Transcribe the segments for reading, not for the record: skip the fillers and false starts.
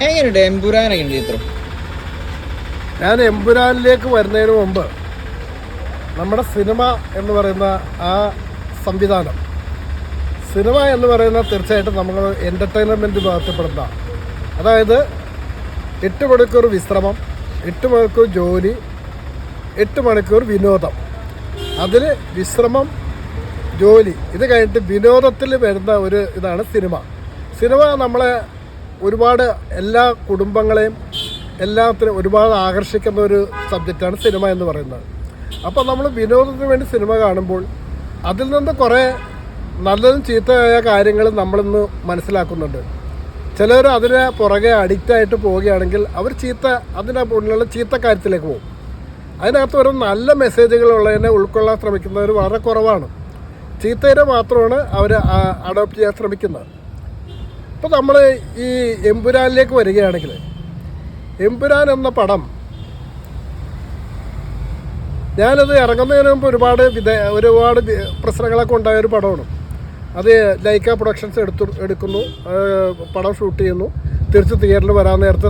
എങ്ങനെയുണ്ട് എമ്പുരാനൊക്കെ ഉണ്ട് ചിത്രം? ഞാൻ എമ്പുരാനിലേക്ക് വരുന്നതിന് മുമ്പ് നമ്മുടെ സിനിമ എന്ന് പറയുന്ന ആ സംവിധാനം, സിനിമ എന്ന് പറയുന്ന തീർച്ചയായിട്ടും നമ്മൾ എൻ്റർടൈൻമെൻറ്റ് ഭാഗത്തിൽപ്പെടുന്ന, അതായത് 8 മണിക്കൂർ വിശ്രമം, 8 മണിക്കൂർ ജോലി, 8 മണിക്കൂർ വിനോദം. അതിൽ വിശ്രമം, ജോലി, ഇത് കഴിഞ്ഞിട്ട് വിനോദത്തിൽ വരുന്ന ഒരു ഇതാണ് സിനിമ. സിനിമ നമ്മളെ ഒരുപാട് എല്ലാ കുടുംബങ്ങളെയും എല്ലാത്തിനും ഒരുപാട് ആകർഷിക്കുന്ന ഒരു സബ്ജക്റ്റാണ് സിനിമ എന്ന് പറയുന്നത്. അപ്പോൾ നമ്മൾ വിനോദത്തിന് വേണ്ടി സിനിമ കാണുമ്പോൾ അതിൽ നിന്ന് കുറേ നല്ലതും ചീത്തയായ കാര്യങ്ങൾ നമ്മളിന്ന് മനസ്സിലാക്കുന്നുണ്ട്. ചിലർ അതിനെ പുറകെ അഡിക്റ്റായിട്ട് പോവുകയാണെങ്കിൽ അവർ അതിൻ്റെ ഉള്ളിലുള്ള ചീത്ത കാര്യത്തിലേക്ക് പോകും. അതിനകത്ത് ഒരു നല്ല മെസ്സേജുകളുള്ളതിനെ ഉൾക്കൊള്ളാൻ ശ്രമിക്കുന്നവർ വളരെ കുറവാണ്. ചീത്തയെ മാത്രമാണ് അവർ അഡോപ്റ്റ് ചെയ്യാൻ ശ്രമിക്കുന്നത്. ഇപ്പോൾ നമ്മൾ ഈ എമ്പുരാനിലേക്ക് വരികയാണെങ്കിൽ, എമ്പുരാൻ എന്ന പടം ഞാനത് ഇറങ്ങുന്നതിന് മുമ്പ് ഒരുപാട് പ്രശ്നങ്ങളൊക്കെ ഉണ്ടായൊരു പടമാണ്. അത് ലൈക്ക പ്രൊഡക്ഷൻസ് എടുക്കുന്നു, പടം ഷൂട്ട് ചെയ്യുന്നു, തിരിച്ച് തിയേറ്ററിൽ വരാൻ നേരത്തെ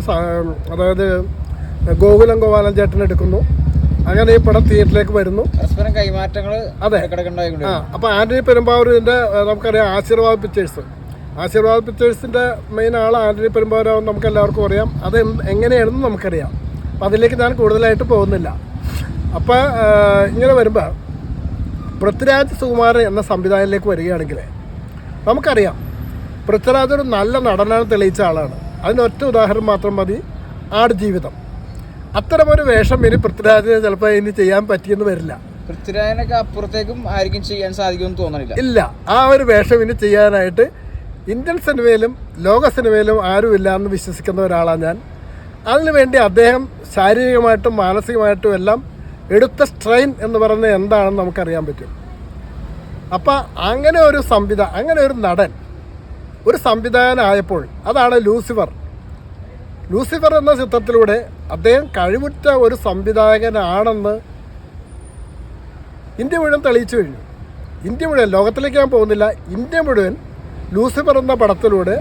അതായത് ഗോകുലം ചേട്ടൻ എടുക്കുന്നു. അങ്ങനെ ഈ പടം തിയേറ്ററിലേക്ക് വരുന്നു. കൈമാറ്റങ്ങൾ അതെ. അപ്പോൾ ആൻ്റണി പെരുമ്പാവൂരിൻ്റെ നമുക്കറിയാം ആശീർവാദ് പിക്ചേഴ്സിൻ്റെ മെയിൻ ആൾ ആൻ്റണി പെരുമ്പാവൂരാവും നമുക്ക് എല്ലാവർക്കും അറിയാം. അത് എങ്ങനെയാണെന്ന് നമുക്കറിയാം. അപ്പം അതിലേക്ക് ഞാൻ കൂടുതലായിട്ട് പോകുന്നില്ല. അപ്പോൾ ഇങ്ങനെ വരുമ്പോൾ പൃഥ്വിരാജ് സുകുമാരൻ എന്ന സംവിധായകനിലേക്ക് വരികയാണെങ്കിൽ നമുക്കറിയാം പൃഥ്വിരാജ് ഒരു നല്ല നടനാണ് തെളിയിച്ച ആളാണ്. അതിനൊറ്റ ഉദാഹരണം മാത്രം മതി, ആടുജീവിതം. അത്തരമൊരു വേഷം ഇനി പൃഥ്വിരാജിന് ചിലപ്പോൾ ഇനി ചെയ്യാൻ പറ്റിയെന്ന് വരില്ല. പൃഥ്വിരാജിനൊക്കെ അപ്പുറത്തേക്കും ആയിരിക്കും ചെയ്യാൻ സാധിക്കുമെന്ന് തോന്നണില്ല. ഇല്ല, ആ ഒരു വേഷം ഇനി ചെയ്യാനായിട്ട് ഇന്ത്യൻ സിനിമയിലും ലോക സിനിമയിലും ആരുമില്ല എന്ന് വിശ്വസിക്കുന്ന ഒരാളാണ് ഞാൻ. അതിനുവേണ്ടി അദ്ദേഹം ശാരീരികമായിട്ടും മാനസികമായിട്ടും എല്ലാം എടുത്ത സ്ട്രെയിൻ എന്ന് പറയുന്നത് എന്താണെന്ന് നമുക്കറിയാൻ പറ്റും. അപ്പം അങ്ങനെ ഒരു നടൻ, ഒരു സംവിധായകനായപ്പോൾ അതാണ് ലൂസിഫർ എന്ന ചിത്രത്തിലൂടെ അദ്ദേഹം കഴിവുറ്റ ഒരു സംവിധായകനാണെന്ന് ഇന്ത്യ മുഴുവൻ തെളിയിച്ചു കഴിഞ്ഞു. ഇന്ത്യ മുഴുവൻ, ലോകത്തിലേക്ക് ഞാൻ പോകുന്നില്ല, ഇന്ത്യ മുഴുവൻ ലൂസിഫർ എന്ന പടത്തിലൂടെ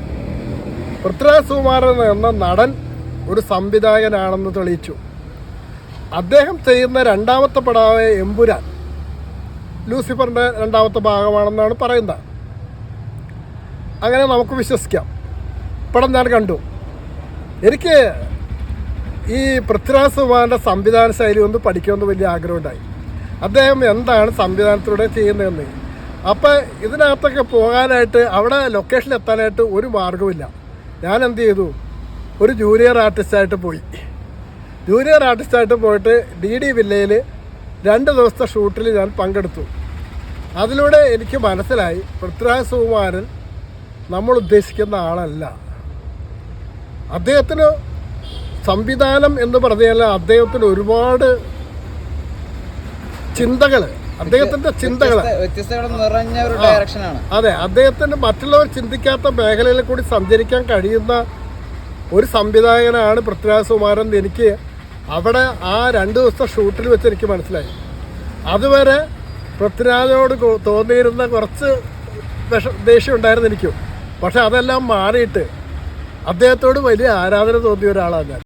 പൃഥ്വിരാജ് സുകുമാരൻ എന്ന നടൻ ഒരു സംവിധായകനാണെന്ന് തെളിയിച്ചു. അദ്ദേഹം ചെയ്യുന്ന രണ്ടാമത്തെ പടമായ എമ്പുരാൻ ലൂസിഫറിൻ്റെ രണ്ടാമത്തെ ഭാഗമാണെന്നാണ് പറയുന്നത്. അങ്ങനെ നമുക്ക് വിശ്വസിക്കാം. പടം ഞാൻ കണ്ടു. എനിക്ക് ഈ പൃഥ്വിരാജ് സുകുമാരൻ്റെ സംവിധാന ശൈലി ഒന്ന് പഠിക്കുമെന്ന് വലിയ ആഗ്രഹമുണ്ടായി. അദ്ദേഹം എന്താണ് സംവിധാനത്തിലൂടെ ചെയ്യുന്നതെന്ന്. അപ്പോൾ ഇതിനകത്തൊക്കെ പോകാനായിട്ട്, അവിടെ ലൊക്കേഷനിൽ എത്താനായിട്ട് ഒരു മാർഗമില്ല. ഞാൻ എന്ത് ചെയ്തു, ഒരു ജൂനിയർ ആർട്ടിസ്റ്റായിട്ട് പോയിട്ട് DD വില്ലയിൽ 2 ദിവസത്തെ ഷൂട്ടിൽ ഞാൻ പങ്കെടുത്തു. അതിലൂടെ എനിക്ക് മനസ്സിലായി പൃഥ്വിരാജ് സുകുമാരൻ നമ്മൾ ഉദ്ദേശിക്കുന്ന ആളല്ല. അദ്ദേഹത്തിന് സംവിധാനം എന്ന് പറഞ്ഞാൽ അദ്ദേഹത്തിന് ഒരുപാട് ചിന്തകൾ, അതെ, അദ്ദേഹത്തിന് മറ്റുള്ളവർ ചിന്തിക്കാത്ത മേഖലയിൽ കൂടി സഞ്ചരിക്കാൻ കഴിയുന്ന ഒരു സംവിധായകനാണ് പൃഥ്വിരാജ് സുകുമാരൻ. എനിക്ക് അവിടെ ആ 2 ദിവസത്തെ ഷൂട്ടിൽ വെച്ച് എനിക്ക് മനസ്സിലായി. അതുവരെ പൃഥ്വിരാജോട് തോന്നിയിരുന്ന കുറച്ച് ദേഷ്യം ഉണ്ടായിരുന്നു എനിക്കും. പക്ഷെ അതെല്ലാം മാറിയിട്ട് അദ്ദേഹത്തോട് വലിയ ആരാധന തോന്നിയ ഒരാളാണ് ഞാൻ.